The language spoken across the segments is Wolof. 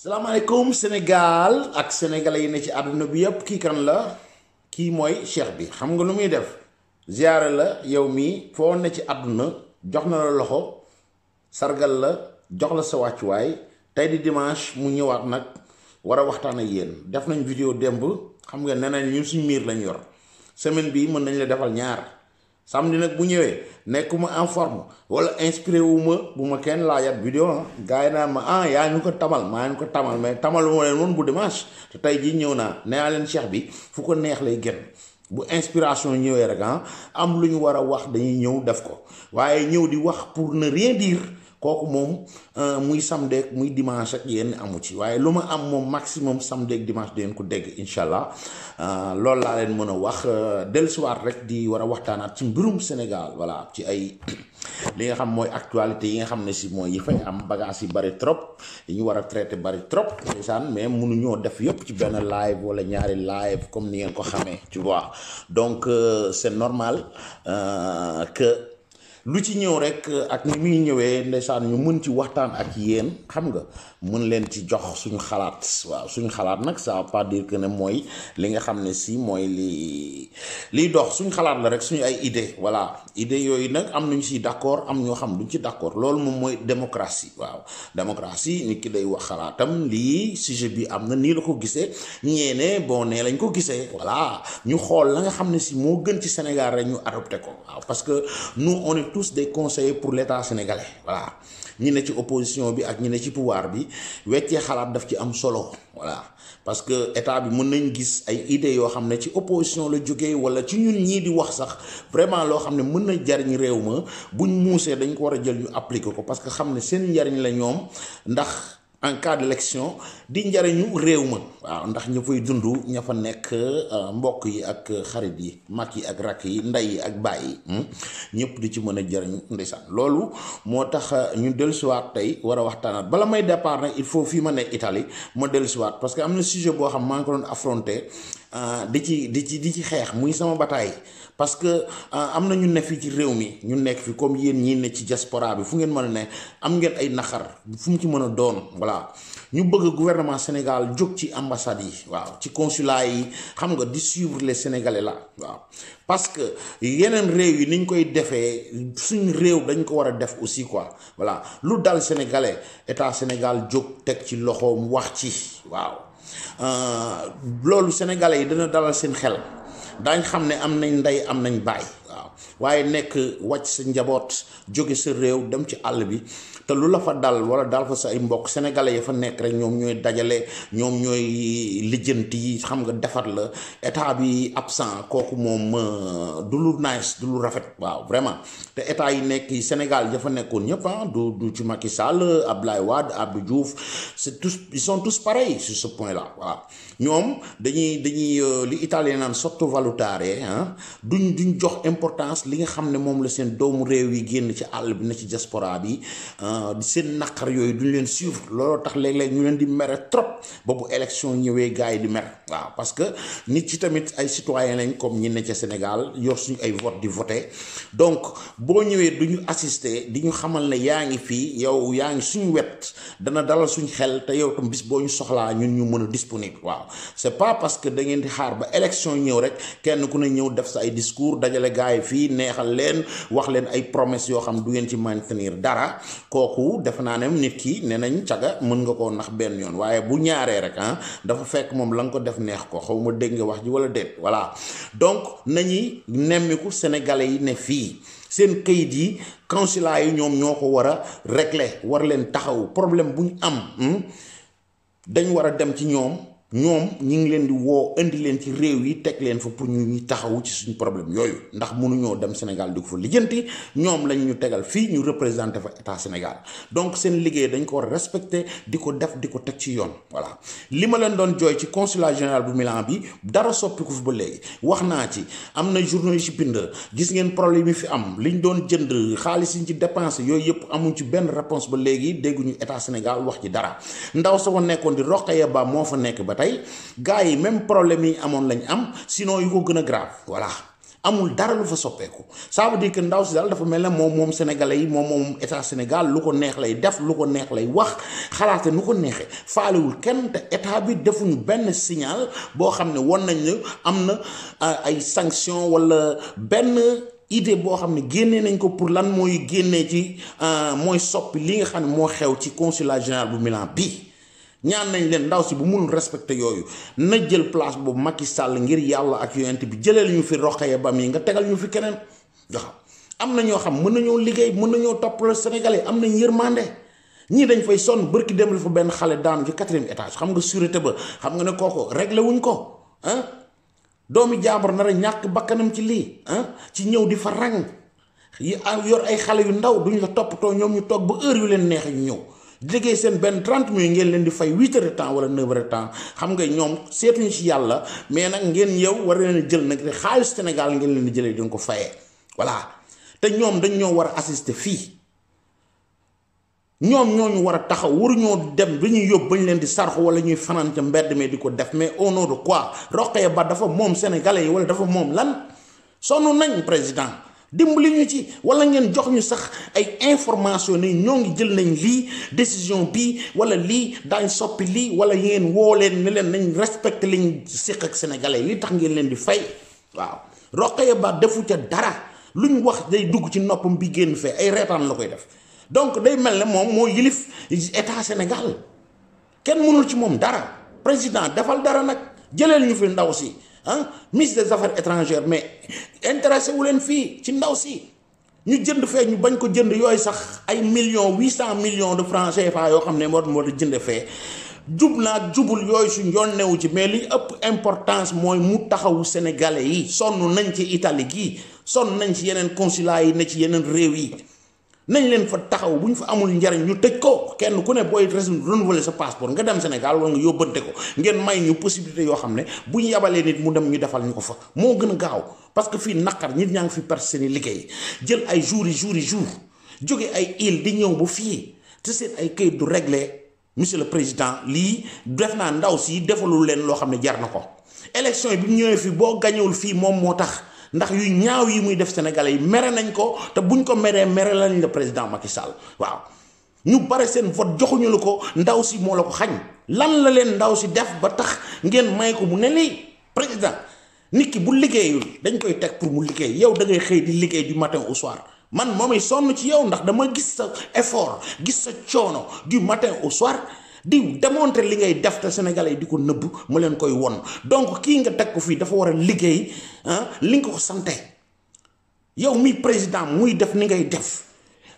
salaamaaleykum Sénégal ak sénégalais yi ne ci àdduna bi yëpp kii kan la kii mooy cheikh bi xam nga lu muy def ziyaare la yow mii foo ne ci àdduna jox na la loxo sargal la jox la sa wàccuwaay tey di dimanche mu ñëwaat nag war a waxtaan ak yéen def nañ vidéo démb xam nga nee nañ ñun suñ miir lañ yor semaine bi mën nañ la defal ñaar samedi nag bu ñëwee nekkuma en forme wala inspiré wu ma bu ma kenn laajat vidéo gars yi naan ma yaa ñu ko tamal maa ñu ko tamal mais tamal moo leen woon bu dimanche te tey jii ñëw naa nee naa leen cheikh bi fu ko neex lay génn bu inspiration ñëwee rek am lu ñu war a wax dañuy ñëw def ko waaye ñëw di wax pour ne rien dire kooku moom muy samedi ak muy dimanche ak yéen amu ci waaye lu ma am moom maximum samedi ak dimanche di ngeen ko dégg incha allah loolu laa leen mën a wax dellusiwaat rek di war a waxtaanaat ci mbirum Sénégal voilà ci ay li nga xam mooy actualité yi nga xam ne si mooy yi fay am bagage yi bari trop yi ñu war a traité bari trop ndeysaan mais mënuñoo def yëpp ci benn live wala ñaari live comme ni ngeen ko xamee tu vois donc c'est normal que lu ci ñëw rek ak ni muy ñëwee ndeysaan ñu mën ci waxtaan ak yéen xam nga mën leen ci jox suñu xalaat waaw suñu xalaat nag ça veut pas dire que ne mooy li nga xam ne si mooy liy dox suñu xalaat la rek suñu ay idée voilà idée yooyu nag am nañu si d'accord am ñoo xam duñ ci d'accord loolu moom mooy démocratie waaw démocratie nit ki day wax xalaatam lii sujet bi am na nii la ko gisee ñeene bon nee lañ ko gisee voilà ñu xool la nga xam ne si moo gën ci Sénégal rek ñu adopté ko waaw parce que nous on est tous des conseillers pour l'État sénégalais voilà ñi ne ci opposition bi ak ñi ne ci pouvoir bi weccee xalaat daf ci am solo voilà parce que état bi mën nañ gis ay idées yoo xam ne ci opposition la jógee wala ci ñun ñii di wax sax vraiment loo xam ne mën na jariñ réew ma buñ muusee dañ ko war a jël ñu appliquer ko parce que xam ne seen njariñ la ñoom ndax en cas d'élection di njariñu réew ma waaw ndax ña fay dund ña fa nekk mbokk yi ak xarit yi mag yi ak rakk yi ndey yi ak baay yi ñëpp di ci mën a jariñu ndeysaan loolu moo tax ñu dellusiwaat tey war a waxtaanaat bala may départ nag il faut fii ma nekk Italie ma dellusiwaat parce que am na sujet boo xam maa ngi ko doon affronter di ci xeex muy sama bataille parce que am na ñu ne fii ci réew mi ñu nekk fi comme yéen ñii ne ci diaspora bi fu ngeen mën a ne am ngeen ay naqar fu mu ci mën a doon voilà ñu bëgg gouvernement Sénégal jóg ci ambassade yi waaw ci consulat yi xam nga di suivre les Sénégalais là waaw parce que yeneen réew yi niñ koy defee suñ réew dañ ko war a def aussi quoi voilà lu dal Sénégalais état Sénégal jóg teg ci loxoom wax ci waaw loolu Sénégalais yi dana dalal seen xel daañ xam ne am nañ ndey am nañ baay waaw waaye nekk wàcc sa njaboot jóge sa réew dem ci àll bi te lu la fa dal wala dal fa sa ay mbokk sénégalais ya fa nekk rek ñoom ñooy dajale ñoom ñooy lijjanti yi xam nga defar la état bi absent kooku moom du lu nice du lu rafet waaw vraiment te état yi nekk Sénégal ya fa nekkoon ñëpp du ci Macky Sall Abdoulaye Wade Abdou Diouf c'est tous ils sont tous pareils sur ce point là voilà ñoom dañuy li italien naan sottovalutare duñ jox importance li nga xam ne moom la seen doomu réew yi génn ci àll bi na ci diaspora bi seen naqar yooyu duñ leen suivre looloo tax léeg-léeg ñu leen di mere trop ba bu élection ñëwee gars yi di mer waaw parce que nit ci tamit ay citoyen lañ comme ñi ne ca Sénégal yor suñu ay vote di voter donc boo ñëwee duñu assister di ñu xamal ne yaa ngi fii yow yaa ngi suñu wet dana dalal suñu xel te yow tam bis boo ñu soxlaa ñun ñu mën a disponible waaw c'est pas parce que da ngeen di xaar ba élection ñëw rek kenn ku ne ñëw def sa ay discours dajale gars yi fii neexal leen wax leen ay promesses yoo xam du ngeen ci maintenir dara kooku defe naa ne nit ki ne nañ caga mën nga koo nax benn yoon waaye bu ñaaree rek dafa fekk moom la nga ko def neex ko xaw ma dégg nga wax ji wala déet voilà donc nañuy nemmiku sénégalais yi ne fii seen kayit yi consulat yi ñoom ñoo ko war a régler war leen taxaw problème bu ñu am dañ war a dem ci ñoom ñi ngi leen di woo indi leen ci réew yi teg leen fa pour ñu taxawu ci suñu problème yooyu ndax mënuñoo dem Sénégal di ko fa lijjanti ñoom lañ ñu tegal fii ñu représenté fa état Sénégal donc seen liggéey dañ ko war a respecté di ko def di ko teg ci yoon voilà li ma leen doon jooy ci consulat général bu Milan bi dara soppiku fi ba léegi wax naa ci am na journaux yi ci bind gis ngeen problème yi fi am liñ doon jënd xaalis yi ci dépensé yooyu yëpp amuñ ci benn réponse ba léegi dégguñu état Sénégal wax ci dara ndaw sa fa nekkoon di Rokhaya Ba moo fa nekk ba tey gars yi même problème yi amoon lañ am sinon yu ko gën a grave voilà amul dara lu fa soppeeku ça veut dire que ndaw si daal dafa mel ne moom sénégalais yi moom état Sénégal lu ko neex lay def lu ko neex lay wax xalaate nu ko neexee faalewul kenn te état bi defuñu benn signal boo xam ne won nañ ne am na ay sanction wala benn idée boo xam ne génnee nañ ko pour lan mooy génnee ci mooy soppi li nga xam ne moo xew ci consulat général bu Milan bi ñaan nañ leen ndaw si bu mënul respecté yooyu na jël place boobu Macky Sall ngir yàlla ak yonent bi jëlee ñu fi Rokhaya Ba mi nga tegal ñu fi keneen jox am na ñoo xam mën nañoo liggéey mën nañoo toppaloo Sénégalais am nañ yërmande ñii dañ fay sonn bërki dem fa benn xale daanu ci 4e étage xam nga sûreté ba xam nga ne kooku réglé wuñ ko doomi jàmbur nar a ñàkk bakkanam ci lii ci ñëw di fa rang yi yor ay xale yu ndaw duñ la toppatoo ñoom ñu toog ba heure yu leen neexee ñu ñëw liggéey seen benn 30 minutes ngeen leen di fay 8 heures de temps wala 9 heures de temps xam nga ñoom seetuñu ci yàlla mais nag ngeen yow war leen a jël nag xaalis Sénégal ngeen leen di jëlee di nga ko fayee voilà te ñoom dañ ñoo war a assister fii ñoom ñooñu war a taxaw waruñoo dem ba ñuy yóbbu bañ leen di sarxu wala ñuy fanaan ca mbedd mi di ko def mais au nom de quoi Rokhaya Ba dafa moom sénégalais yi wala dafa moom lan sonn nañ président dimbali ñu ci wala ngeen jox ñu sax ay information ne ñoo ngi jël nañ lii décision bii wala lii daañ soppi lii wala ngeen woo leen ne leen nañ respecté liñ séq ak sénégalais li tax ngeen leen di fay waaw Rokhaya Ba defu ca dara luñ wax day dugg ci noppam bi génn fee ay reetaan la koy def donc day mel ne moom moo yilif état Sénégal kenn mënul ci moom dara président defal dara nag jëleel ñu fi ndaw si ministre des affaires étrangères mais intéressé wu leen fii ci ndaw si ñu jënd fee ñu bañ ko jënd yooyu sax ay millions 800 millions de francs CFA yoo xam ne moo di jënd fee jub naag jubul yooyu suñ yoon newu ci mais li ëpp importance mooy mu taxawu sénégalais yi sonn nañ ci Italie gii sonn nañ ci yeneen consulat yi ne ci yeneen réew yi nañ leen fa taxaw bu ñu fa amul njariñ ñu tëj ko kenn ku ne booy renouveler sa passeport nga dem Sénégal wala nga yóbbante ko ngeen may ñu possibilité yoo xam ne bu ñu yabalee nit mu dem ñu defal ñu ko fa moo gën a gaaw parce que fii naqar nit ñaa ngi fi perte seeni liggéey jël ay jours jóge ay île di ñëw ba fii te seen ay kayit du réglé monsieur le président lii def naa ndaw si defalul leen loo xam ne jar na ko élection yi bi mu ñëwee fii boo gañewul fii moom moo tax ndax yu ñaaw yi muy def sénégalais yi mere nañ ko te buñ ko meree mere lañ le président Macky Sall waaw ñu bare seen vote joxuñu la ko ndaw si moo la ko xañ lan la leen ndaw si def ba tax ngeen may ko mu ne lii président nit ki bu liggéeyul dañ koy teg pour mu liggéey yow da ngay xëy di liggéey du matin au soir man moomay sonn ci yow ndax dama gis sa effort gis sa coono du matin au soir di démontrer li ngay def te sénégalais yi di ko nëbb mu leen koy won donc kii nga teg ko fii dafa war a liggéey li nga ko sante yow mi président muy def ni ngay def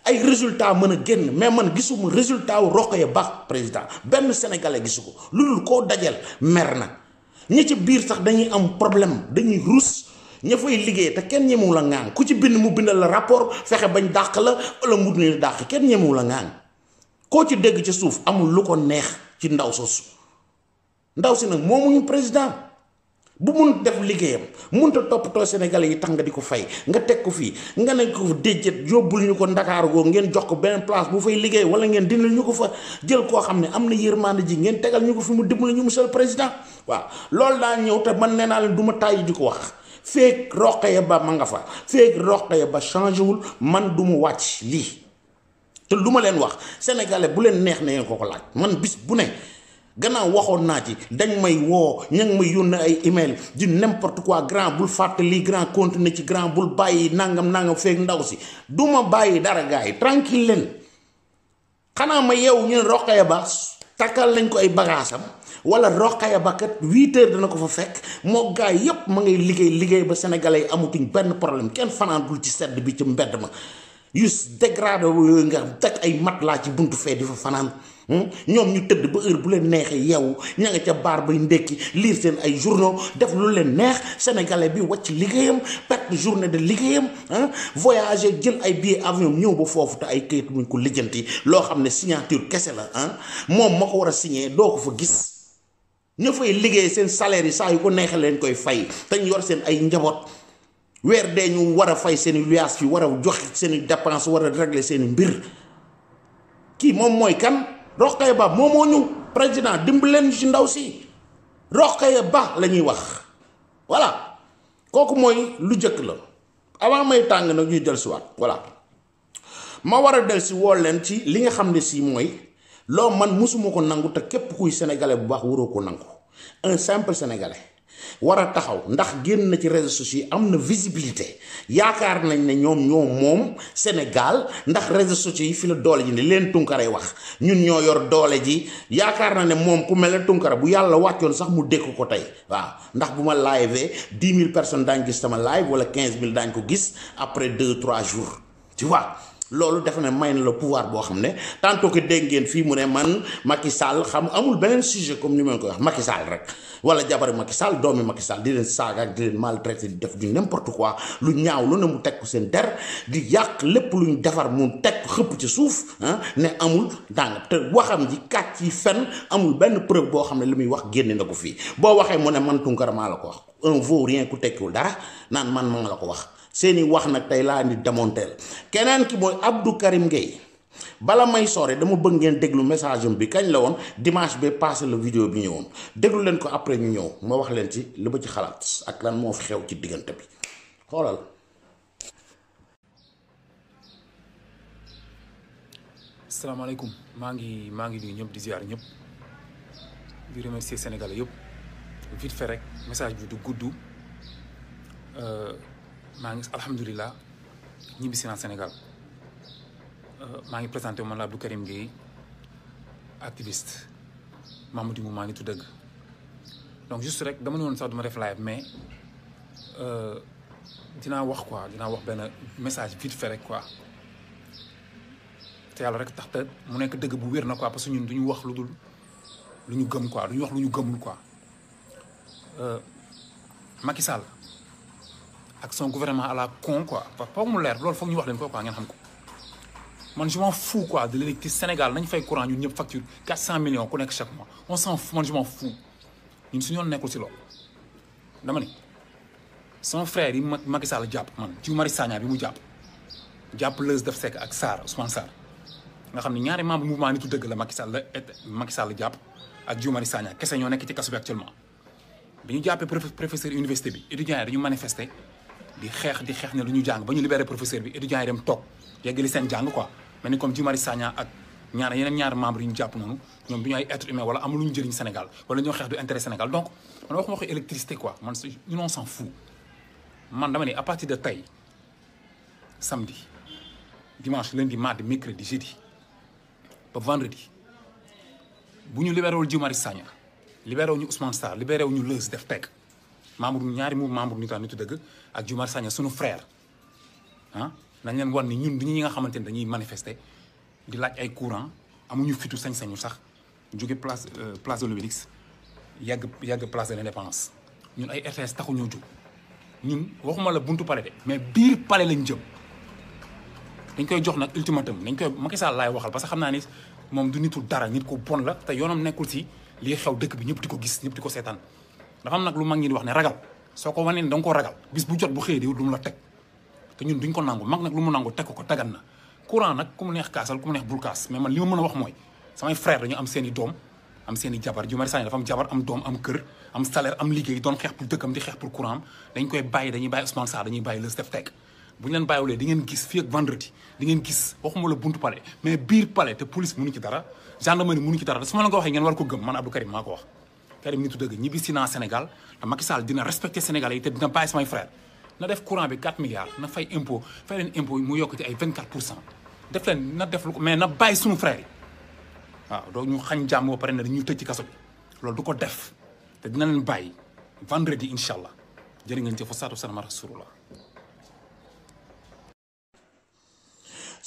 ay résultat mën a génn mais man gisuma résultat wu Rokhaya Ba président benn sénégalais gisu ko lu dul koo dajal mer na ñi ci biir sax dañuy am problème dañuy rus ña fay liggéey te kenn ñemewu la ŋaan ku ci bind mu bindal la rapport fexe bañ dàq la wala mu ne dàq kenn ñemewu la ŋaan koo ci dégg ci suuf amul lu ko neex ci ndaw soosu ndaw si nag moomuñu président bu mun def liggéeyam munta toppatoo sénégalais yi tax nga di ko fay nga teg ko fii nga ne ko déjjët yóbbul ñu ko Ndakaaru goo ngeen jox ko beneen place bu fay liggéey wala ngeen dindal ñu ko fa jël koo xam ne am na yërmande ji ngeen tegal ñu ko fi mu dimbali ñu monsieur le président waaw loolu daa ñëw te man nee naa leen du ma tàyyi di ko wax feek Rokhaya Ba ma nga fa feek Rokhaya Ba changé wul man du mu wàcc lii te lu ma leen wax sénégalais bu leen neex na ngeen ko laaj man bis bu ne gannaaw waxoon naa ci dañ may woo ña ngi may yónnee ay email di n'importe quoi grand bul fàtte lii grand continuer ci grand bul bàyyi nangam feek ndaw si du ma bàyyi dara gars yi tranquille leen xanaa ma yeewu ñu ne Rokhaya Ba takkal nañ ko ay bagaasam wala Rokhaya Ba kat 8 heures dana ko fa fekk moo gars yépp ma ngay liggéey ba sénégalais yi amatuñ benn problème kenn fanaantul ci sedd bi ci mbedd ma yu dégradé yooyu nga teg ay mat laa ci buntu fee di fa fanaan ñoom ñu tëdd ba heure bu leen neexee yeewu ña nga ca baar bay ndekki lire seen ay journaux def lu leen neex sénégalais bi wàcc liggéeyam perte journée de liggéeyam voyager jël ay billet avion ñëw ba foofu te ay kayit muñ ko lijjanti loo xam ne signature kese la moom ma ko war a signé doo ko fa gis ña fay liggéey seen salaire yi saa yu ko neexee leen koy fay te ñu yor seen ay njaboot weer dee ñu war a fay seen i luyaas fi war a joxe seen i dépense war a régler seen i mbir kii moom mooy kan Rokhaya Ba moomoo ñu président dimbali leen ci ndaw si Rokhaya Ba la ñuy wax voilà kooku mooy lu jëkk la avant may tàng nag ñuy del si waat voilà ma war a del si woo leen ci li nga xam ne si mooy loo man musuma ko nangu te képp kuy sénégalais bu baax waroo ko nangu un simple sénégalais war a taxaw ndax génn na ci réseaux sociaux yi am na visibilité yaakaar nañ ne ñoom moom Sénégal ndax réseaux sociaux yi fi la doole ji ne leen Tounkara wax ñun ñoo yor doole ji yaakaar na ne moom ku mel ne Tounkara bu yàlla wàccoon sax mu dékk ko tey waaw ndax bu ma live 10 000 personnes daañ gis sama live wala 15 000 daañ ko gis après 2-3 jours tu vois loolu def na may na la pouvoir boo xam ne tantôt que dégg ngeen fii mu ne man Macky Sall xam amul beneen sujet comme ni ma ko wax Macky Sall rek wala jabari Macky Sall doomi Macky Sall di leen saaga ak di leen maltraité di def du n'importe quoi lu ñaaw lu ne mu teg ko seen der di yàq lépp lu ñu defar mu teg ko xëpp ci suuf ne amul dàng te waxam ji kàcc yi fen amul benn preuve boo xam ne li muy wax génne na ko fii boo waxee mu ne man Tounkara maa la ko wax un vaurien ku tekkiwul dara naan man maa la ko wax seeni wax nag tey laa ni démonteel keneen ki mooy Abdou Karim Gueye bala may sore dama bëgg ngeen déglu message am bi kañ la woon dimanche bi passé la vidéo bi ñëwoon déglu leen ko après ñu ñëw ma wax leen ci li ma ci xalaat ak lan moo fi xew ci diggante bi xoolal. asalaamaaleykum maa ngi nuyu ñëpp di ziar ñëpp di remercier Sénégalais yëpp vite fait rek message bi du gudd maa ngi alhamdulilah ñibbisi naa Sénégal maa ngi présenté man la Abdou Karim Gueye activiste Mamadou Mou maa ngi tudd dëgg donc juste rek dama ne woon sax duma def live mais dinaa wax benn message vite fait rek quoi te yàlla rek tax te mu nekk dëgg bu wér na quoi parce que ñun duñu wax lu dul lu ñu gëm quoi duñu wax lu ñu gëmul quoi Macky Sall ak son gouvernement à la con quoi foog mu leer loolu foog ñu wax leen ko quoi ngeen xam ko man je m'en fous quoi de l'électricité Sénégal nañ fay courant ñun ñëpp facture 400 millions ku nekk chaque mois on s'en fout man je m'en fous ñun suñu yoon nekkul si loolu dama ni son frère yi Macky Sall jàpp man Guy Marius Sagna bi mu jàpp Leuz Def Seck ak Sarr Ousmane Sarr nga xam ne ñaari membre mouvement nitu dëgg la Macky Sall jàpp ak Guy Marius Sagna kese ñoo nekk ci kaso bi actuellement bi ñu jàppee professeur université bi étudiants yi dañu manifester di xeex ne lu ñu jàng ba ñu libéré professeur bi étudiants yi dem toog yeggali seen jàng quoi mel ni comme Guy Marius Sagna ak yeneen ñaari membre yi ñu jàpp noonu ñoom du ñu ay être humain wala amul lu ñu jëriñ Sénégal wala ñoo xeex du intérêt Sénégal donc man waxuma waxu électricité quoi man ñun on s'en fout man dama ne à partir de tey samedi dimanche lundi mardi mercredi jeudi ba vendredi bu ñu libéré wul Guy Marius Sagna libéré wu ñu Ousmane Sarr libéré wu ñu Leuz Def Seck ñaari membre nitu dëgg ak Guy Marius Sagna sunu frère nañ leen wan ni ñun duñu ñi nga xamante ne dañuy manifester di laaj ay courant amuñu fitu sañ-sañu sax jóge place de l'Obélisque yàgg place de l'Indépendance ñun ay RTS taxuñoo jóg ñun waxuma la buntu palais de mais biir palais lañ jëm dañ koy jox nag ultimatum dañ koy Macky Sall laay waxal parce que xam naa ni moom du nitu dara nit ko bon la te yoonam nekkul si lii xew dëkk bi ñëpp di ko gis ñëpp di ko seetaan dafa am nag lu mag ñi di wax ne ragal soo ko wanee da nga koo ragal bis bu jot bu xëyee di lu mu la teg te ñun duñ ko nangu mag nag lu mu nangu teg ko dagan na courant nag ku mu neex kaasal ku mu neex bul kaas mais man li ma mën a wax mooy samay frère dañu am seen i doom am seen i jabar Guy Marius Sagna dafa am jabar am doom am kër am salaire am liggéey doon xeex pour dëkkam di xeex pour courant am dañ koy bàyyi dañuy bàyyi Ousmane Sarr dañuy bàyyi Leuz Def Seck bu ñu leen bàyyiwulee di ngeen gis fii ak vendredi di ngeen gis waxuma la buntu palais mais biir palais te police mënu ci dara gendarmerie mënu ci dara su ma la ko waxee ngeen war ko gëm man Abdou Karim maa ko wax Karim nitu dëgg ñibbi si naa Sénégal te Macky Sall dina respecter Sénégalais yi te dina bàyyi samay frère na def courant bi 4 milliards na fay impôt fay leen impôt mu yokk ci ay 24% def leen na def lu ko mais na bàyyi suñu frère yi waaw donc ñu xañ jàmm ba pare ne dañu tëj ci kaso bi loolu du ko def te dina leen bàyyi vendredi incha allah jërë ngeen jëf saatu sanama rasulullah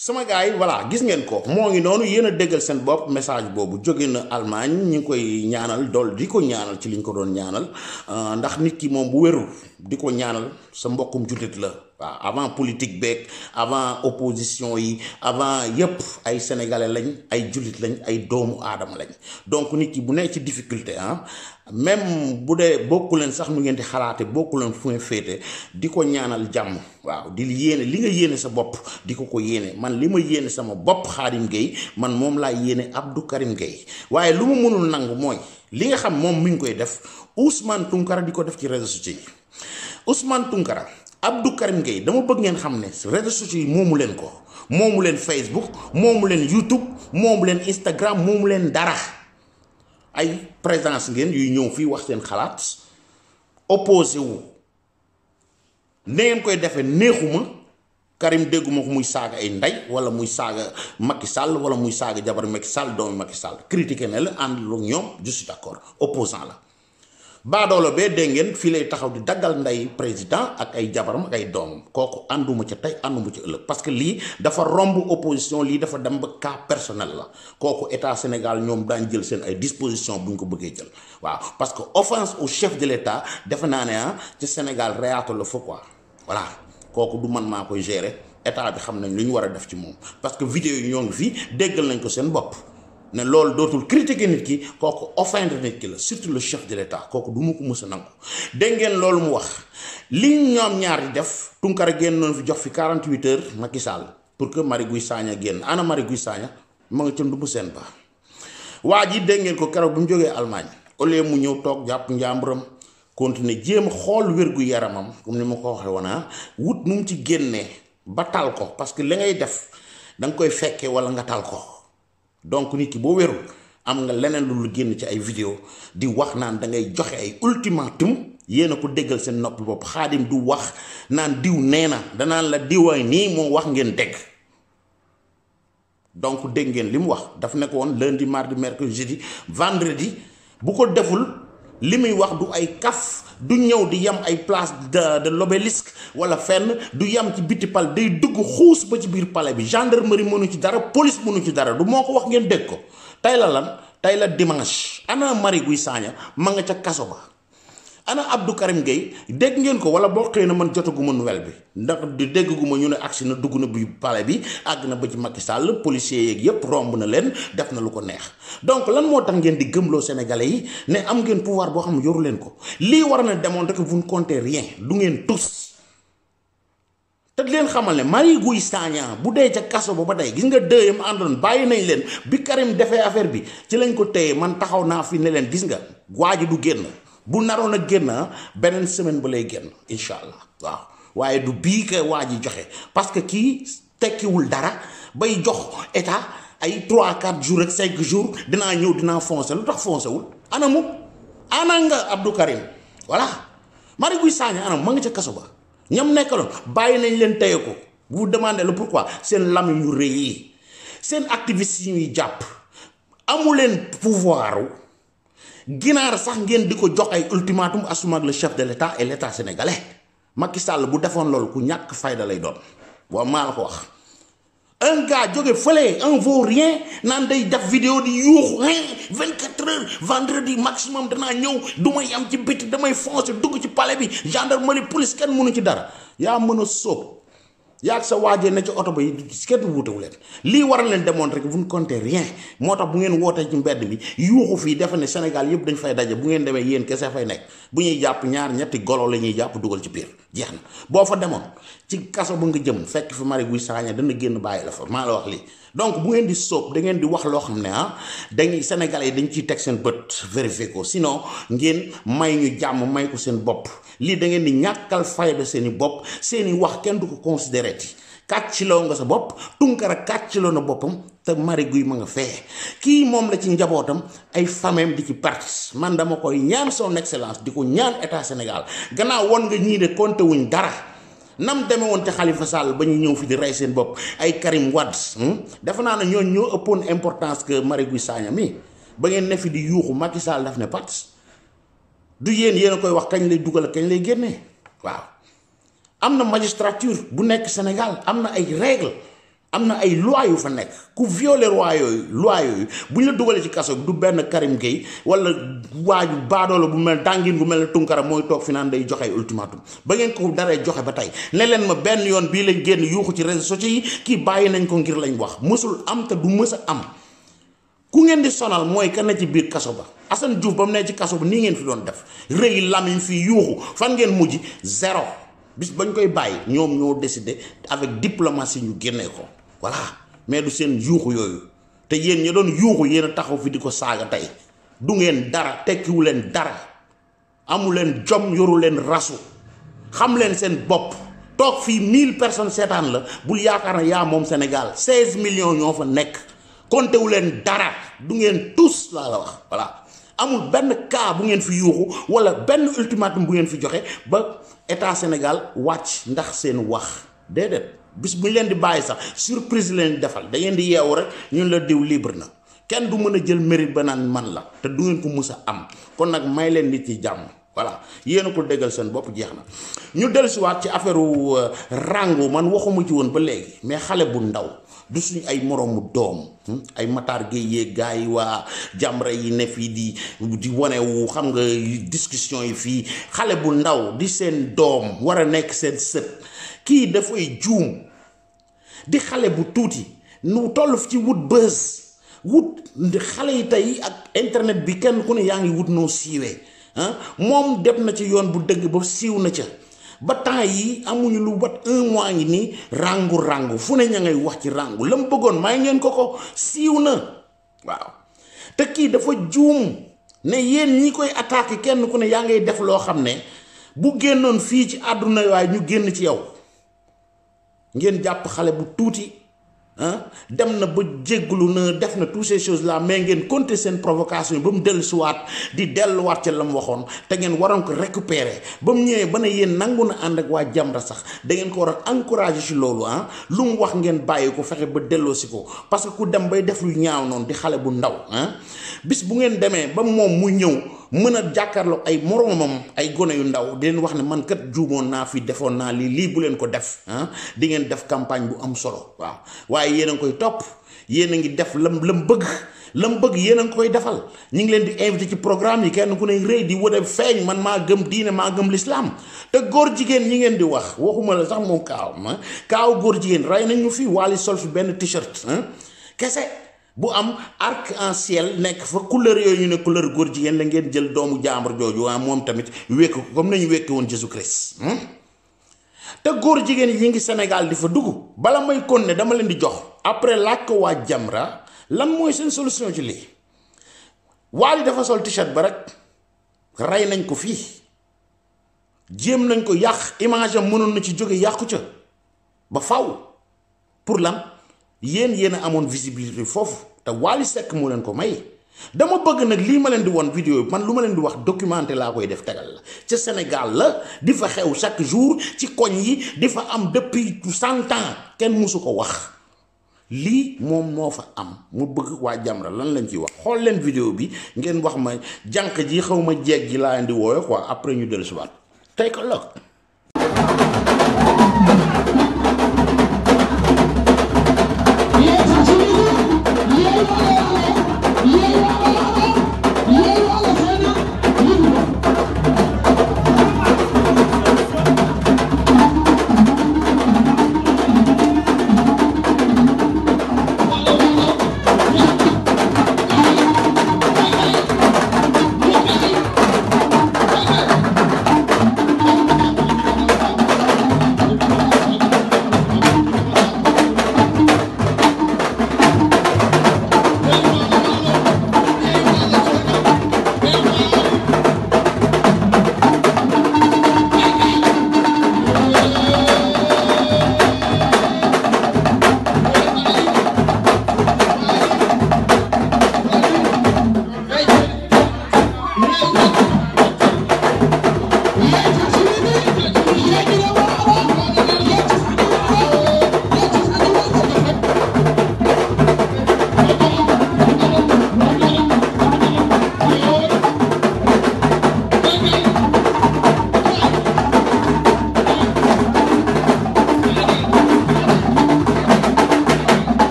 sama gars yi voilà gis ngeen ko moo ngi noonu yéen a déggal seen bopp message boobu jóge na Allemagne ñu ngi koy ñaanal dool di ko ñaanal ci liñ ko doon ñaanal ndax nit ki moom bu wérul di ko ñaanal sa mbokkum jullit la waaw avant politique beeg avant opposition yi avant yépp ay sénégalais lañ ay jullit lañ ay doomu aadama lañ donc nit ki bu nee ci difficulté même bu dee bokku leen sax nu ngeen di xalaate bokku leen fu ngeen féete di ko ñaanal jàmm waaw di yéene li nga yéene sa bopp di ko yéene man li ma yéene sama bopp Khadim Gueye man moom laa yéene Abdou Karim Gueye waaye lu ma mënul nangu mooy li nga xam moom mi ngi koy def Ousmane Tounkara di ko def ci réseaux sociaux yi Ousmane Tounkara Abdou Karim Gueye dama bëgg ngeen xam ne réseaux sociaux yi moomu leen ko moomu leen Facebook moomu leen YouTube moomu leen Instagram moomu leen dara ay présence ngeen yuy ñëw fii wax seen xalaat opposé wu ne ngeen koy defee neexuma Karim dégguma ko muy saaga ay ndey wala muy saaga Macky Sall wala muy saaga jabar Macky Sall doomu Macky Sall critiqué na la ànd lu ñoom je suis d'accord opposant la baadoolo bee dégg ngeen fii lay taxaw di daggal ndey président ak ay jabaram ak ay doomam kooku ànduma ca tey ànduma ca ëllëg parce que lii dafa romb opposition lii dafa dem ba cas personnel la kooku état Sénégal ñoom daañ jël seen ay disposition bu ñu ko bëggee jël waaw parce que offense au chef de l'état defe naa ne ci Sénégal réyaatu la fa quoi voilà kooku du man maa koy gérer état bi xam nañ lu ñu war a def ci moom parce que vidéo yi ñoo ngi fii déggal nañ ko seen bopp ne loolu dootul critiquer nit ki kooku offendre nit ki la surtout le chef de l'état kooku du ma ko mës a nangu dégg ngeen loolu mu wax li ñoom ñaar di def Tunkara génn noonu fi jox fi 48 heures Macky Sall pour que Marie Guy Sagna génn ana Marie Guy Sagna ma nga ca ndumb seen ba waa ji dégg ngeen ko keroog bu mu jógee Allemagne au lieu mu ñëw toog jàpp njàmburam continuer jéem a xool wérgu yaramam comme ni ma ko waxee woon wut nu mu ci génnee ba tal ko parce que li ngay def da nga koy fekkee wala nga tal ko donc nit ki boo wérul am nga leneen lu génn ci ay vidéo di wax naan da ngay joxe ay ultimatum yéen a ko déggal seen noppi bopp Xaadim du wax naan diw nee na danaan la diwaay nii moo wax ngeen dégg donc dégg ngeen li mu wax daf nekk woon lundi mardi mercredi jeudi vendredi bu ko deful li muy wax du ay kaf du ñëw di yam ay place de l'obélisque wala fenn du yam ci biti pal day dugg xuus ba ci biir palais bi gendarmerie mënu ci dara police mënu ci dara du moo ko wax ngeen dégg ko tey la lan tey la dimanche ana Marie Guy Sagna ma nga ca kaso ba ana Abdou Karim Gueye dégg ngeen ko wala boo xëy na man jotaguma nouvelle bi ndax di dégguma ñu ne agsi na dugg na bi palais bi àgg na ba ci Macky Sall policiers yeeg yépp romb na leen def na lu ko neex donc lan moo tax ngeen di gëmloo sénégalais yi ne am ngeen pouvoir boo xam ne yoru leen ko lii war na démontrer que vous ne comptez rien du ngeen tous te leen xamal ne Marie Guy Sagna bu dee ca kaso ba tey gis nga dëyam àndoon bàyyi nañ leen bi Karim defee affaire bi ci lañ ko téye man taxaw naa fi ne leen gis nga waa ji du génn bu naroon a génn beneen semaine ba lay génn incha allah waaw waaye du bii que waa ji joxe parce que kii tekkiwul dara bay jox état ay 3-4 jours ak 5 jours dinaa ñëw dinaa foncé lu tax foncé wul ana mu ana nga Abdou Karim voilà Marie Guy Sagna ana ma nga ca kaso ba ñam nekkaloon bàyyi nañ leen téye ko vous demandez le pourquoi seen lamiñ yu rëy yi seen activistes yi ñuy jàpp amu leen pouvoir ginaar sax ngeen di ko jox ay ultimatum assumant le chef de l'état et l'état sénégalais Macky Sall bu defoon loolu ku ñàkk fayda lay doon waaw maa la ko wax un gars jóge fële un vaurien naan day def vidéo di yuuxu 24 heures vendredi maximum danaa ñëw du may am ci biti damay foncer dugg ci palais bi gendarmerie police kenn mënu ci dara yaa mën a sóob yaa ak sa waajee na ci oto ba yi kenn wuutewu leen lii war leen démontrer que vous ne comptez rien moo tax bu ngeen wootee ci mbedd bi yuuxu fii defe ne Sénégal yëpp dañ fay daje bu ngeen demee yéen kese fay nekk bu ñuy jàpp ñaar ñetti golo la ñuy jàpp dugal ci biir jeex na boo fa demoon ci kaso ba nga jëm fekk fi Marie Guy Sagna dana génn bàyyi la fa maa la wax lii donc bu ngeen di sóob da ngeen di wax loo xam ne dañuy Sénégalais yi dañ ciy teg seen bët vérifier ko sinon ngeen may ñu jàmm may ko seen bopp lii da ngeen di ñàkkal fayda seen i bopp seen i wax kenn du ko considéré ti kàcciloo nga sa bopp Tunkara kàcciloo na boppam te Marie Guy ma nga fee kii moom la ci njabootam ay famem di ci parti man dama koy ñaan son excellence di ko ñaan état Sénégal gannaaw woon nga ñii de compté wuñ dara nam demee woon ci Khalifa Sall ba ñu ñëw fi di rey seen bopp ay Karim Wade defe naa ne ñooñu ñoo ëppoon importance que Marie Guy Sagna mi ba ngeen ne fi di yuuxu Macky Sall daf ne pat du yéen a koy wax kañ lay dugal ak kañ lay génnee waaw am na magistrature bu nekk Sénégal am na ay règles am na ay lois yu fa nekk ku violer loi yooyu bu ñu la dugalee ci kaso du benn Karim Gueye wala waaju baadoolo bu mel dàngin bu mel ne Tunkara mooy toog fi naan day joxe ay ultimatum ba ngeen ko daree joxe ba tey ne leen ma benn yoon bii lañ génn yuuxu ci réseaux sociaux yi kii bàyyi nañ ko ngir lañ wax mësul am te du mës a am ku ngeen di sonal mooy kan na ci biir kaso ba Assane Diouf ba mu ne ci kaso ba nii ngeen fi doon def rëy lamiñ fii yuuxu fan ngeen mujj zéro bis bañ koy bàyyi ñoom ñoo décidé avec diplomatie ñu génnee ko voilà mais du seen yuuxu yooyu te yéen ñi doon yuuxu yéen a taxaw fi di ko saaga tey du ngeen dara tekkiwu leen dara amu leen jom yoru leen rasu xam leen seen bopp toog fii 1000 personnes seetaan la bul yaakaar na yaa moom Sénégal 16 millions ñoo fa nekk compté wu leen dara du ngeen tous laa la wax voilà amul benn cas bu ngeen fi yuuxu wala benn ultimatum bu ngeen fi joxe ba état Sénégal wàcc ndax seen wax déedéet bis bu ñu leen di bàyyi sax surprise leen defal da ngeen di yeewu rek ñun la diw libre na kenn du mën a jël mérite ba naan man la te du ngeen ko mus a am kon nag may leen nit yi jàmm voilà yéen a ko déggal seen bopp jeex na ñu dellusiwaat ci affaire rango man waxuma ci woon ba léegi mais xale bu ndaw du suñu ay moroomu doom ay Matar Gueye yeeg gars yi waa Jamra yi ne fii di wane wu xam nga discussion yi fii xale bu ndaw di seen doom war a nekk seen sët kii dafay juum di xale bu tuuti nu toll ci wut buzz wut xale yi tey ak internet bi kenn ku ne yaa ngi wut noo siiwee moom dem na ci yoon bu dëgg ba siiw na ca ba temps yi amuñu lu bat 1 mois ngi nii rangu fu ne ña ngay wax ci rangu la mu bëggoon may ngeen ko siiw na waaw te kii dafa juum ne yéen ñi koy attaqué kenn ku ne yaa ngay def loo xam ne bu génnoon fii ci àdduna waaye ñu génn ci yow ngeen jàpp xale bu tuuti dem na ba jégglu na def na toutes ces choses là mais ngeen compter seen provocation ba mu dellusiwaat di delluwaat ca la mu waxoon te ngeen waroon ko récupérer ba mu ñëwee ba ne yéen nangu na ànd ak waa Jamra sax da ngeen ko war a encourager ci loolu lu mu wax ngeen bàyyi ko fexe ba delloosi ko parce que ku dem bay def lu ñaaw noonu di xale bu ndaw bis bu ngeen demee ba moom mu ñëw mën a jàkkaarloo ay moromam ay gone yu ndaw di leen wax ne man kat juumoon naa fi defoon naa lii bu leen ko def di ngeen def campagne bu am solo waaw waaye yéen a ngi koy topp yéen a ngi def lam bëgg yéen a ngi koy defal ñu ngi leen di invité ci programme yi kenn ku ne rëy di wone feeñ man maa gëm diine maa gëm l'islam te góor jigéen ñi ngeen di wax waxuma la sax moom kaaw góor jigéen rey nañ ñu fi Wally sol fi benn t-shirt kese bu am arc-en-ciel nekk fa couleur yooyu ñu ne couleur góor jigéen la ngeen jël doomu jaambur jooju moom tamit wékk ko comme nañu wékk woon Jésus Christ te góor jigéen yi ngi Sénégal di fa dugg bala may kon ne dama leen di jox après laaj ko waa Jamra lan mooy seen solution ci lii Wally dafa sol t-shirt ba rek rey nañ ko fii jéem nañ ko yàq image am mënoon na ci jóge yàqu ca ba faw pour lan yéen a amoon visibilité foofu te Wally Seck moo leen ko may dama bëgg nag lii ma leen di won vidéo man lu ma leen di wax documenté laa koy def tegal la ca Sénégal la di fa xew chaque jour ci koñ yi di fa am depuis 100 ans kenn musu ko wax lii moom moo fa am mu bëgg waa Jamra lan lañ ciy wax xool leen vidéo bi ngeen wax ma jànq ji xaw ma jeeg ji laa leen di wooyo quoi après ñu dellu si waat tey ko la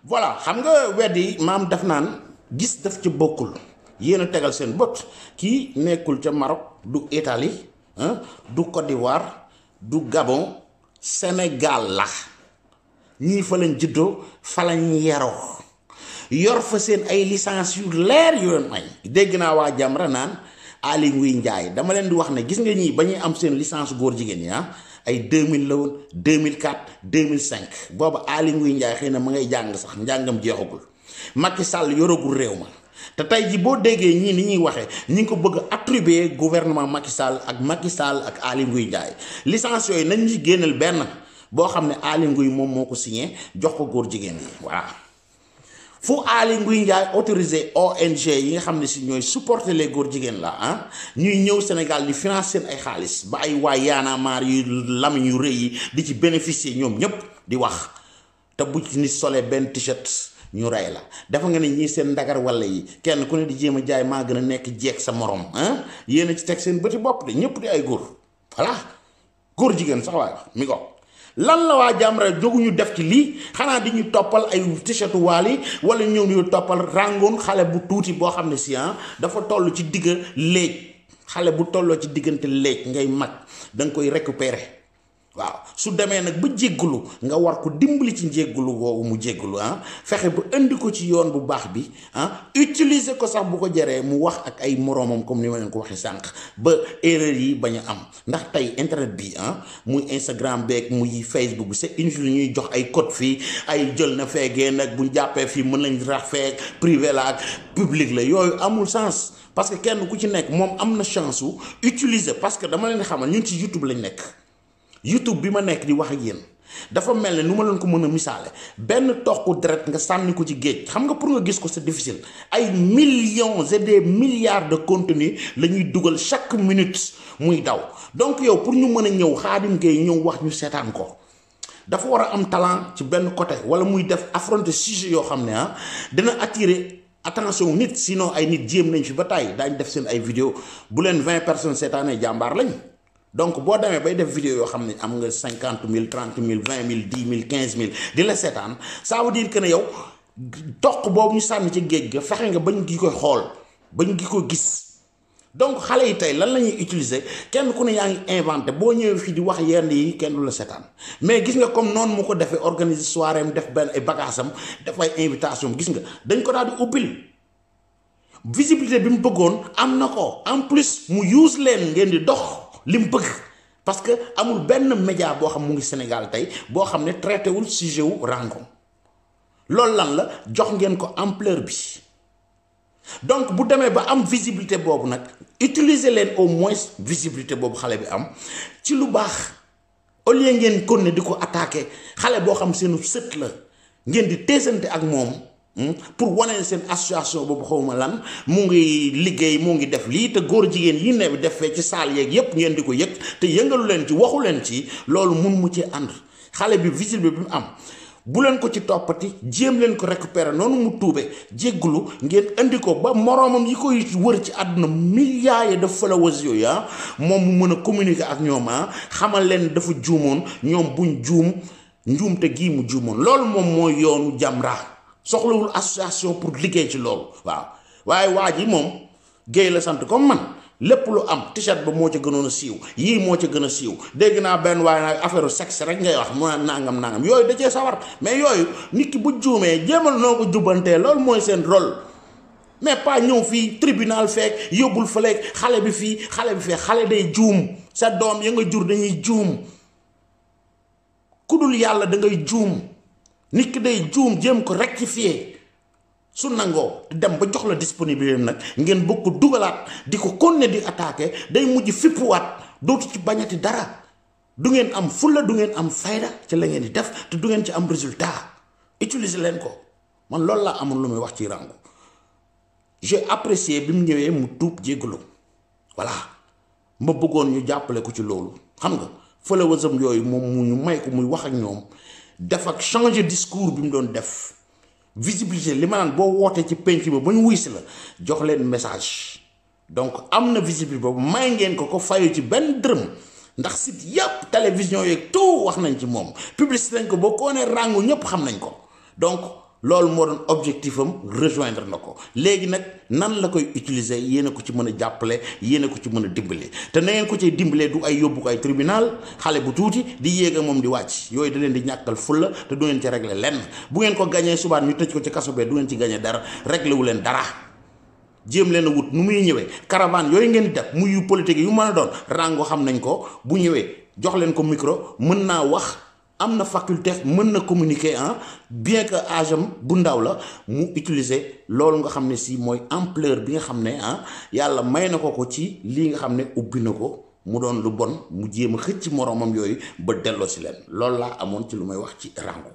voilà xam nga weddi maam daf naan gis daf ci bokkul yéen a tegal seen bët kii nekkul ca Maroc du Italie du Côte d'Ivoire du Gabon Sénégal la ñii fa lañ juddoo fa lañ yaroo yor fa seen ay licence yu leer yoon may dégg naa waa Jamra naan Aly Ngouille Ndiaye dama leen di wax ne gis nga ñii ba ñuy am seen licence góor jigéen ñi ay 2000 la woon 2004 2005 booba Aly Ngouille Ndiaye xëy na ma ngay jàng sax njàngam jeexagul Macky Sall yoragul réew ma te tey ji boo déggee ñii ni ñuy waxee ñi ngi ko bëgg a attribuer gouvernement Macky Sall ak Aly Ngouille Ndiaye licence yooyu nañ ci génnal benn boo xam ne Aly Ngouille moom moo ko signé jox ko góor jigéen yi voilà fu Aly Ngouille Ndiaye autorisé ONG yi nga xam ne si ñooy supporter les góor jigéen la ah ñuy ñëw Sénégal di financer ay xaalis ba ay waay yaanaamaar yu lamiñ yu rëy yi di ci bénéficier ñoom ñëpp di wax te bu ci nit solee benn t-shirt ñu rey la dafa nga ne ñii seen ndagar walla yi kenn ku ne di jéem a jaay maa gën a nekk jeeg sa morom ah yéen a ci teg seen bëti bopp de ñëpp di ay góor voilà góor jigéen sax waay wax mi ko lan la waa Jamra jóguñu def ci lii xanaa di ñu toppal ay t-shirt Wally wala ñëw ñu toppal rangoon xale bu tuuti boo xam ne si dafa toll ci digg léej xale bu tolloo ci diggante léej ngay mag da nga koy récupérer waaw su demee nag ba jéggulu nga war ko dimbali ci jéggulu googu mu jéggulu fexe ba indi ko ci yoon bu baax bi utiliser ko sax bu ko jaree mu wax ak ay moroomam comme ni ma leen ko waxee sànq ba erreur yi bañ a am ndax tey internet bi muy Instagram beeg muy Facebook bi c'est inutile ñuy jox ay code fii ay jël na feegee nag buñ jàppee fii mën nañ rax feeg privé la ak public la yooyu amul sens parce que kenn ku ci nekk moom am na chance su utiliser parce que dama leen xamal ñun ci YouTube lañ nekk YouTube bi ma nekk di wax ak yéen dafa mel ne nu ma leen ko mën a misaale benn toqu deret nga sànni ko ci géej xam nga pour nga gis ko c'est difficile ay millions et des milliards de contenu la ñuy dugal chaque minute muy daw donc yow pour ñu mën a ñëw Khadim Gueye ñëw wax ñu seetaan ko dafa war a am talent ci benn côté wala muy def affronter sujet yoo xam ne dina attirer attention nit sinon ay nit jéem nañ fi ba tàyyi daañ def seen ay vidéo bu leen 20 personnes seetaanee jàmbaar lañ donc boo demee bay def vidéo yoo xam ne am nga 50 000 30 000 20 000 10 000 15 000 di la seetaan ça veut dire que ne yow toq boobu ñu sànni ci géej ga fexe nga bañ gi koy xool bañ gi ko gis donc xale yi tey lan la ñuy utiliser kenn ku ne yaa ngi inventé boo ñëwee fii di wax yenn yi kenn du la seetaan mais gis nga comme noonu mu ko defee organiser soirée am def benn ay bagages am def ay invitation gis nga dañ ko daal di ubbil visibilité bi mu bëggoon am na ko en plus mu use leen ngeen di dox li mu bëgg parce que amul benn média boo xam mu ngi Sénégal tey boo xam ne traité wul sujet wu rangon loolu lan la jox ngeen ko ampleur bi donc bu demee ba am visibilité boobu nag utiliser leen au moins visibilité boobu xale bi am ci lu baax au lieu ngeen kon ne di ko attaqué xale boo xam seenu sët la ngeen di teesante ak moom pour wane seen association boobu xawma lan mu ngi liggéey mu ngi def lii te góor jigéen yi ne def fee ci saal yeeg yépp ngeen di ko yëg te yëngalu leen ci waxu leen ci loolu mun mu ci ànd xale bi visible bi mu am bu leen ko ci toppati jéem leen ko récupérer noonu mu tuube jéggulu ngeen indi ko ba moroomam yi koy wër ci àdduna milliards de followers yooyu moom mu mën a communiquer ak ñoom xamal leen dafa juumoon ñoom buñ juum njuumte gii mu juumoon loolu moom mooy yoonu Jamra soxlawul association pour liggéey ci loolu waaw waaye waa ji moom Guèye la sant comme man lépp lu am t-shirt ba moo ca gënoon a siiw yii moo ca gën a siiw dégg naa benn waaye nag affaire sexe rek ngay wax mu nangam yooyu da cee sawar mais yooyu nit ki bu juumee jéemal noo ko jubbantee loolu mooy seen rôle mais pas ñëw fii tribunal feek yóbbul faleeg xale bi fii xale bi fee xale day juum sa doom ya nga jur dañuy juum ku dul yàlla da ngay juum nit ki day juum jéem ko rectifier su nangoo dem ba jox la disponibilité nag ngeen bëgg ko dugalaat di ko konne di attaquer day mujj fippuwaat dootu ci bañati dara du ngeen am fulla du ngeen am fayda ci la ngeen di def te du ngeen ci am résultat utiliser leen ko man loolu laa amoon lu muy wax ci Rango j'ai apprécié bi mu ñëwee mu tuub jéggalu voilà ma bëggoon ñu jàppale ko ci loolu xam nga followers-am yooyu moom mu ñu may ko muy wax ak ñoom def ak changer discours bi mu doon def visibilité li ma naan boo wootee ci penc ba ba ñu wuy si la jox leen message donc am na visibilité boobu may ngeen ko fayu ci benn dërëm ndax site yëpp télévision yeeg tout wax nañ ci moom publicité nañ ko boo ko nee Rango ñëpp xam nañ ko donc loolu moo doon objectif am rejoindre na ko léegi nag nan la koy utiliser yéen a ko ci mën a jàppale yéen a ko ci mën a dimbale te na ngeen ko ci dimbalee du ay yóbbu ko ay tribunal xale bu tuuti di yéeg a moom di wàcc yooyu da leen di ñàkkal fulla te du ngeen ci régler lenn bu ngeen ko gañee subaat ñu tëj ko ci kaso bee du ngeen ci gañee dara réglé wu leen dara jéem leen a wut nu muy ñëwee caravane yooyu ngeen di def muy yu politique yu mën a doon Rango xam nañ ko bu ñëwee jox leen ko micro mën naa wax am na faculté mën na communiquer bien que âge am bu ndaw la mu utiliser loolu nga xam ne si mooy ampleur bi nga xam ne yàlla may na ko ci lii nga xam ne ubbi na ko mu doon lu bon mu jéem a xëcc moromam yooyu ba delloo si leen loolu laa amoon ci lu may wax ci Rango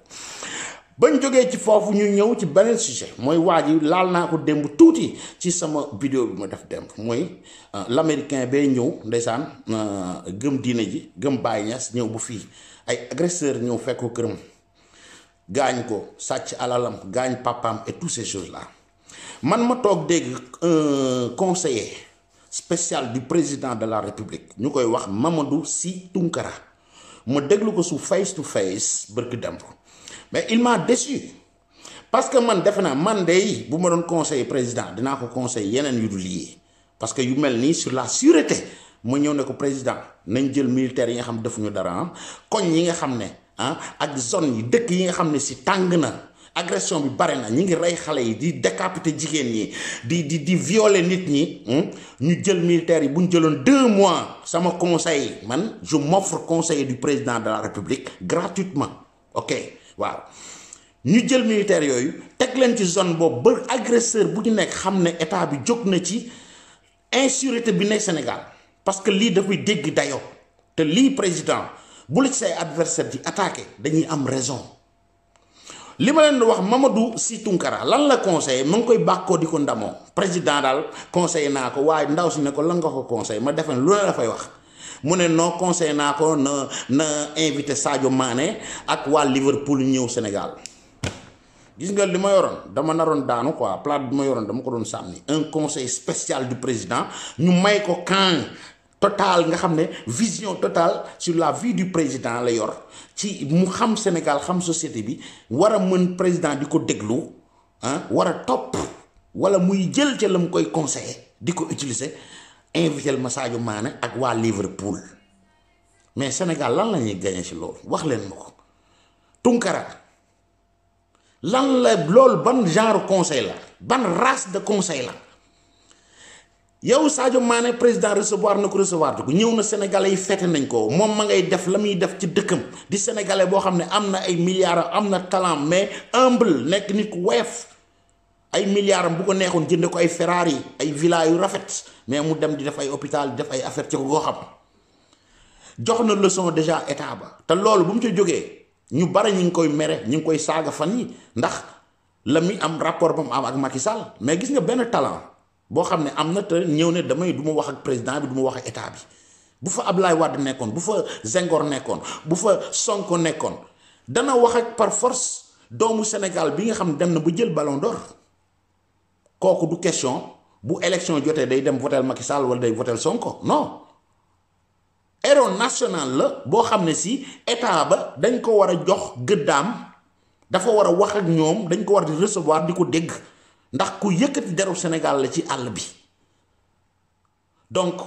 bañ jógee ci foofu ñu ñëw ci beneen sujet mooy waa ji laal naa ko démb tuuti ci sama vidéo bi ma def démb mooy l'américain bay ñëw ndeysaan gëm diine ji gëm Baye Niass ñëw bu fii ay agresseur ñëw fekk ko këram gaañ ko sàcc alalam gaañ papaam et toutes ces choses là man ma toog dégg conseiller spécial du président de la République ñu koy wax Mamadou Sy Tounkara ma déglu ko su face to face bërki demb mais il m'a déçu parce que man defe naa man de bu ma doon conseiller président dinaa ko conseiller yeneen yu dul lii parce que yu mel nii sur la sûreté ma ñëw ne ko président nañ jël militaires yi nga xam defuñu dara koñ yi nga xam ne ak zone yi dëkk yi nga xam ne si tàng na agression bi bare na ñi ngi rey xale yi di décapiter jigéen ñi di violer nit ñi ñu jël militaires yi bu ñu jëloon 2 mois sama conseil man je m'offre conseiller du président de la République gratuitement ok waaw ñu jël militaires yooyu teg leen ci zone boobu ba agresseur bu ñu nekk xam ne état bi jóg na ci insécurité bi nekk Sénégal parce que lii dafay dégg dayoo te lii président bu la ci say adversaire di attaqué dañuy am raison li ma leen di wax Mamadou Sy Tounkara lan la conseillé ma ngi koy bàkkoo di ko ndamoo président daal conseillé naa ko waaye ndaw si ne ko lan nga ko conseillé ma defe ne lu la dafay wax mu ne non conseillé naa ko na invité Sadio Mané ak waa Liverpool ñëw Sénégal gis nga li ma yoroon dama naroon daanu quoi plate bi ma yoroon dama ko doon sànni un conseil spécial du président ñu may ko camp total nga xam ne vision totale sur la vie du président la yor ci mu xam Sénégal xam société bi war a mën président di ko déglu war a topp wala muy jël ca la mu koy conseiller di ko utiliser invité ma Sadio Mané ak waa Liverpool mais Sénégal lan la ñuy gagné ci loolu wax leen ma ko Tounkara lan la loolu ban genre conseil la ban race de conseil la yow Sadio Mané président recevoir na ko recevoir ko ñëw na sénégalais yi fete nañ ko moom ma ngay def la muy def ci dëkkam di sénégalais boo xam ne am na ay milliards am na talent mais humble nekk nit ku woyof ay milliards am bu ko neexoon jënde ko ay Ferrari ay villa yu rafet mais mu dem di def ay hôpital di def ay affaire ci ko goo xam jox na leçon déjà état ba te loolu bu mu ci jógee ñu bare ñu ngi koy mere ñu ngi koy saaga fan yi ndax la muy am rapport ba mu am ak Macky Sall mais gis nga benn talent boo xam ne am na te ñëw ne damay du ma wax ak président bi du ma wax ak état bi bu fa Ablaye Wade nekkoon bu fa Senghor nekkoon bu fa Sonko nekkoon dana wax ak par force doomu Sénégal bi nga xam ne dem na ba jël ballon d'or kooku du question bu élection jotee day dem votel Macky Sall wala day votel Sonko non héros national la boo xam ne si état ba dañ ko war a jox gëddaam dafa war a wax ak ñoom dañ ko war di recevoir di ko dégg ndax ku yëkkati deru Sénégal la ci àll bi donc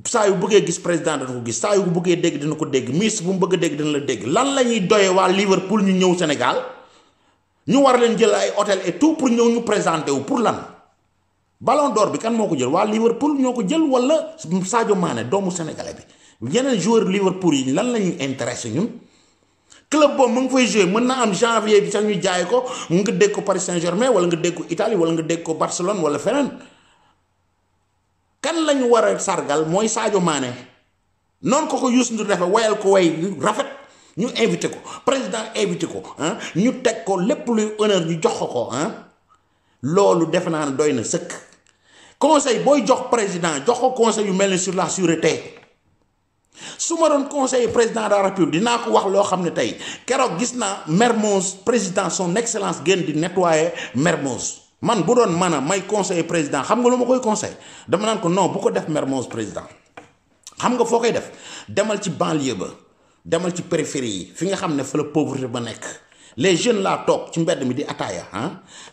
saa yu bëggee gis président dana ko gis saa yu bëggee dégg dina ko dégg ministre bu mu bëgg a dégg dina la dégg lan la ñuy doyee waa Liverpool ñu ñëw Sénégal ñu war leen jël ay hôtel et tout pour ñëw ñu présenté wu pour lan ballon d'or bi kan moo ko jël waa Liverpool ñoo ko jël wala Sadio Mané doomu sénégalais bi yeneen joueur Liverpool yi lan la ñuy intéressé ñun club boobu mu ngi fay joué mën na am janvier bi sax ñu jaay ko nga dégg ko Paris Saint-Germain wala nga dégg ko Italie wala nga dégg ko Barcelone wala feneen kan lañu war a sargal mooy Sadio Mané noonu ko Youssou Ndour defe wayal ko way rafet ñu invité ko président invité ko ñu teg ko lépp luy honneur ñu jox ko loolu defe naa ne doy na sëkk conseil booy jox président jox ko conseil yu mel ni sur la sûreté su ma doon conseiller président de la République dinaa ko wax loo xam ne tey keroog gis naa Mermoz président son excellence gën di nettoyer Mermoz man bu doon mën a may conseiller président xam nga lu ma koy conseil dama naan ko non bu ko def Mermoz président xam nga foo koy def demal ci banlieue ba demal ci périphérie yi fi nga xam ne fa la pauvreté ba nekk les jeunes laa toog ci mbedd mi di ataaya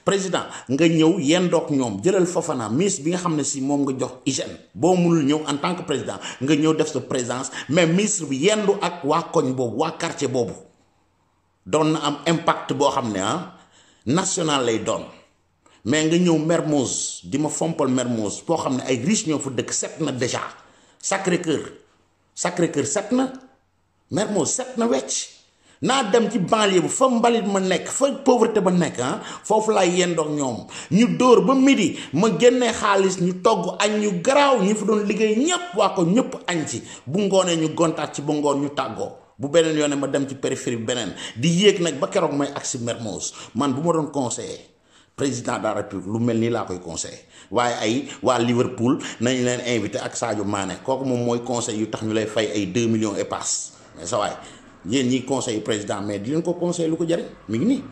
président nga ñëw yendoog ñoom jëlal Fofana ministre bi nga xam ne si moom nga jox hygiène boo mënul ñëw en tant que président nga ñëw def sa présence mais ministre bi yendu ak waa koñ boobu waa quartier boobu doon na am impact boo xam ne national lay doon mais nga ñëw Mermoz di ma fompal Mermoz boo xam ne ay riche ñoo fa dëkk set na déjà Sacré-Cœur set na Mermoz set na wecc naa dem ci banlieue bu fa mbalit ma nekk fa pauvreté ba nekk foofu laay yendoog ñoom ñu dóor ba midi ma génnee xaalis ñu togg añ ñu garaaw ñi fa doon liggéey ñépp waa ko ñëpp añ ci bu ngoonee ñu gontaat ci ba ngoon ñu tàggoo bu beneen yoone ma dem ci périphérie beneen di yéeg nag ba keroog may agsi Mermoz man bu ma doon conseiller président de la république lu mel nii laa koy conseiller waaye ay waa Liverpool nañ leen invité ak Sadio Mané kooku moom mooy conseil yu tax ñu lay fay ay 2 millions et passe mais sa waay yéen ñi conseil président mais di leen ko conseil lu ko jariñ mi ngi nii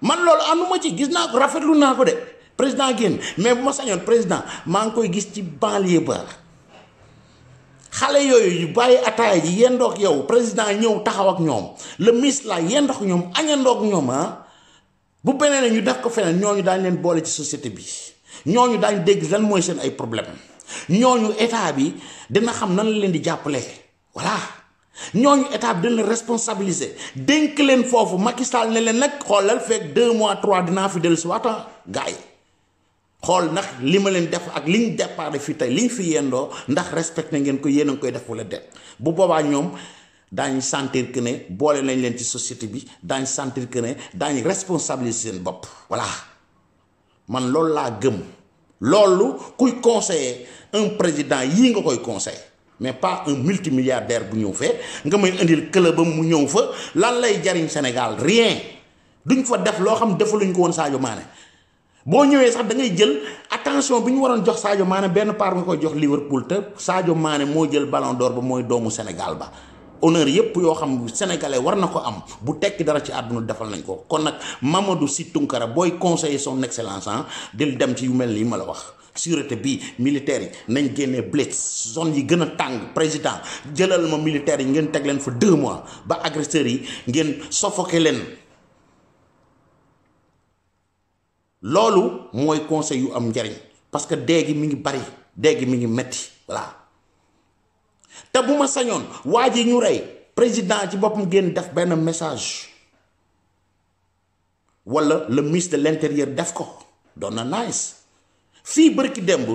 man loolu ànduma ci gis naa ko rafetlu naa ko de président génn mais bu ma sañoon président maa ngi koy gis ci banlieue ba xale yooyu yu bàyyi ataaya ji yendoog yow président ñëw taxaw ak ñoom le ministre la yendoog ñoom añandoog ñoom bu beneen ñu def ko feneen ñooñu daañ leen boole ci société bi ñooñu daañ dégg lan mooy seen ay problème ñooñu état bi dina xam nan la leen di jàppale voilà ñooñu état bi dina leen responsabiliser dénk leen foofu Macky Sall ne leen nag xoolal fekk 2 mois 3 dinaa fi dellu si waata gars yi xool ndax li ma leen def ak liñ déparé fii tey liñ fi yendoo ndax respecté ngeen ko yéen a ngi koy def wala déet bu boobaa ñoom daañu sentir que ne boole nañ leen ci société bi daañu sentir que ne daañu responsabiliser seen bopp voilà man loolu laa gëm loolu kuy conseiller un président yii nga koy conseiller mais pas un multimilliardaire bu ñëw fee nga may indil clubam mu ñëw fa lan lay jariñ Sénégal rien duñ fa def loo xam defaluñ ko woon Sadio Mané boo ñëwee sax da ngay jël attention bi ñu waroon jox Sadio Mané benn part nga koy jox Liverpool te Sadio Mané moo jël ballon d'or ba mooy doomu Sénégal ba honneur yépp yoo xam sénégalais war na ko am bu tekki dara ci àdduna defal nañ ko kon nag Mamadou Sy Tounkara booy conseiller son excellence dil dem ci yu mel nii ma la wax sûreté bi militaire yi nañ génnee blitz zone yi gën a tàng président jëlal ma militaire yi ngeen teg leen fa 2 mois ba agresseurs yi ngeen suffoqué leen loolu mooy conseil yu am njariñ parce que dee gi mi ngi bari dee gi mi ngi metti voilà te bu ma sañoon waa ji ñu rey président ci boppam génn def benn message wala le ministre de l'intérieur def ko doon na nice fii bërki démb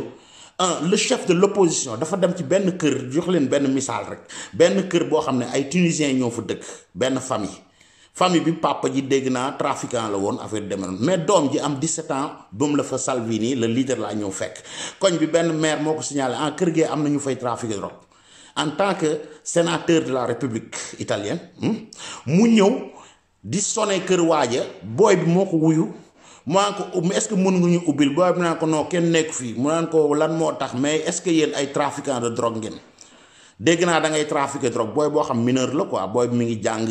le chef de l'opposition dafa dem ci benn kër jox leen benn misaal rek benn kër boo xam ne ay tunisiens ñoo fa dëkk benn famille bi papa ji dégg naa trafiquant la woon affaire demee noonu mais doom ji am 17 ans doom la fa Salvini le leader laa ñëw fekk koñ bi benn maire moo ko signalé kër gee am na ñu fay trafiqué drogue en tant que sénateur de la République italienne mu ñëw di sonné kër waaja booy bi moo ko wuyu mu naan ko est-ce que mën nga ñu ubbil booy bi naan ko non kenn nekk fii mu naan ko lan moo tax mais est-ce que yéen ay trafiquant de drogue ngeen dégg naa da ngay trafiquer drogue booy boo xam mineur la quoi booy bi mi ngi jàng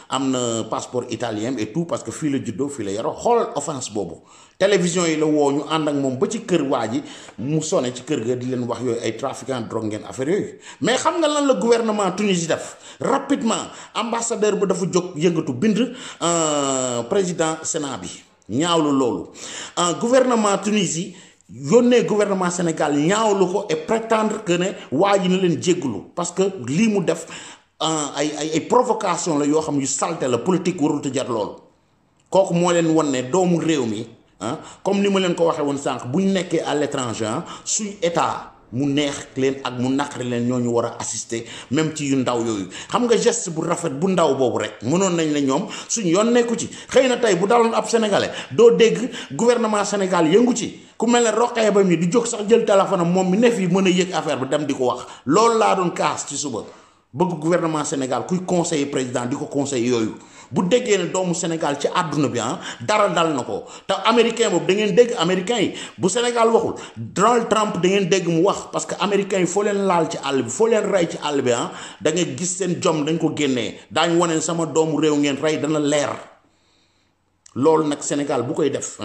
am na passeport italien et tout parce que fii la juddoo fii la yaroo xool offense boobu télévision yi la woo ñu ànd ak moom ba ci kër waa ji mu sonné ci kër ga di leen wax yooyu ay trafiquant drogue ngeen affaire yooyu mais xam nga lan la gouvernement Tunisie def rapidement ambassadeur ba dafa jóg yëngatu bind président Sénat bi ñaawlu loolu gouvernement Tunisie yónnee gouvernement Sénégal ñaawlu ko et prétendre que ne waa ji na leen jégglu parce que lii mu def ay provocation la yoo xam yu salte la politique warul te jar loolu kooku moo leen won ne doomu réew mi comme ni ma leen ko waxee woon sànq bu ñu nekkee à l'étranger suñ état mu neex leen ak mu naqari leen ñoo ñu war a assister même ci yu ndaw yooyu xam nga geste bu rafet bu ndaw boobu rek mënoon nañ ne ñoom suñu yoon nekku ci xëy na tey bu daloon ab sénégalais doo dégg gouvernement Sénégal yëngu ci ku mel ne Rokhaya Ba mi di jóg sax jël téléphone am moom mi ne fii mën a yëg affaire bi dem di ko wax loolu laa doon kaas ci suba bëgg gouvernement Sénégal kuy conseiller président di ko conseiller yooyu bu déggee ne doomu Sénégal ci àdduna bi dara dal na ko te américain boobu da ngeen dégg américain yi bu Sénégal waxul Donald Trump da ngeen dégg mu wax parce que américain yi foo leen laal ci àll bi foo leen rey ci àll bi da ngay gis seen jom dañ ko génnee daañu wane sama doomu réew ngeen rey dana leer loolu nag Sénégal bu koy def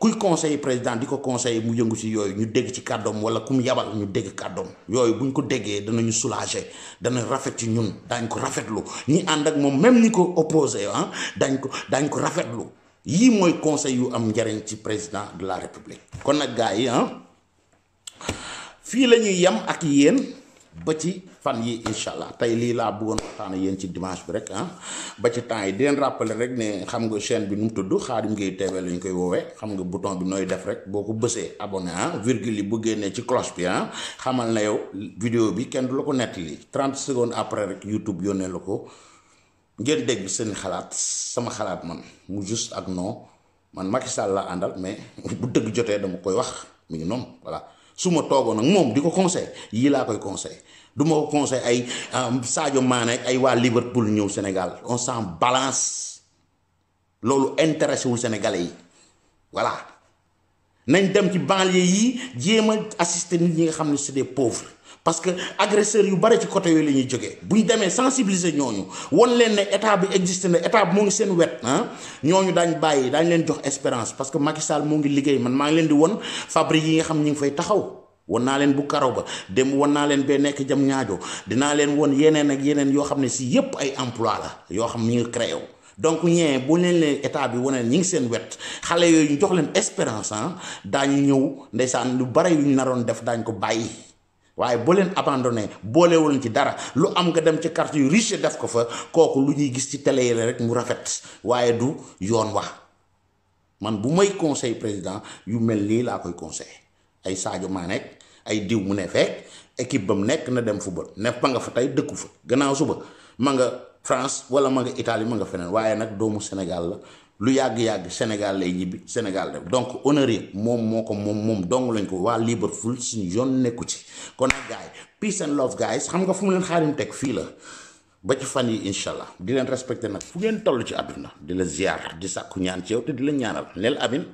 kuy conseiller président di ko conseiller mu yëngu ci yooyu ñu dégg ci kàddoom wala ku mu yabal ñu dégg kàddoom yooyu buñ ko déggee danañu soulager dana rafet ci ñun daañ ko rafetlu ñi ànd ak moom même ñi ko opposé daañ ko rafetlu yii mooy conseil yu am njariñ ci président de la république kon nag gars yi fii la ñuy yem ak yéen ba ci fan yi incha allah tey lii laa bëggoon waxtaan yéen ci dimanche bi rek ba ci temps yi di leen rappeler rek ne xam nga chaîne bi nu mu tudd Khadim Gueye TV la ñu koy woowee xam nga bouton bi nooy def rek boo ko bësee abonné virgule yi bu génnee ci cloche bi xamal na yow vidéo bi kenn du la ko nettali 30 secondes après rek YouTube yónnee la ko ngeen dégg seen xalaat sama xalaat man mu juste ak non man Macky Sall la àndal mais bu dëgg jotee dama koy wax mi ngi noonu voilà su ma toogoon nag moom di ko conseil yii laa koy conseil du ma ko conseil ay Sadio Mané ay waa Liverpool ñëw Sénégal on s'en balance loolu intéressé wul Sénégalais yi voilà nañ dem ci banlieue yi jéem a assister nit ñi nga xam ne c'est des pauvres parce que agresseurs yu bari ci côté yooyu la ñuy jógee bu ñu demee sensibiliser ñooñu won leen ne état bi existe na état bi moo ngi seen wet ñooñu daañ bàyyi daañ leen jox espérance parce que Macky Sall moo ngi liggéey man maa ngi leen di won fabrique yi nga xam ñi ngi fay taxaw won naa leen bu karaw ba dem won naa leen bee nekk jam ñaajo dinaa leen won yeneen ak yeneen yoo xam ne si yépp ay emploi la yoo xam ñi ngi créé wu donc ñee bu leen leen état bi wane ñi ngi seen wet xale yooyu ñu jox leen espérance daañu ñëw ndeysaan lu bari yu ñu naroon def daañ ko bàyyi waaye boo leen abandonné boolewul ci dara lu am nga dem ci quartier yu riche def ko fa kooku lu ñuy gis ci télé yi rek mu rafet waaye du yoon wax man bu may conseil président yu mel nii laa koy conseil ay Sadio Mané ay diw mu ne fekk équipe ba mu nekk na dem football ne ma nga fa tey dëkku fa gannaaw suba ma nga France wala ma nga Italie ma nga feneen waaye nag doomu Sénégal la lu yàgg-yàgg Sénégal lay ñibbi Sénégal dem donc honneur yëpp moom dong lañ ko waa Liverpool suñu yoon nekku ci kon nag gars yi peace and love guys xam nga fu mu leen xaarim teg fii la ba ci fan yi incha allah di leen respecté nag fu ngeen toll ci àdduna di la ziar di sàkku ñaan ci yow te di la ñaanal neel amin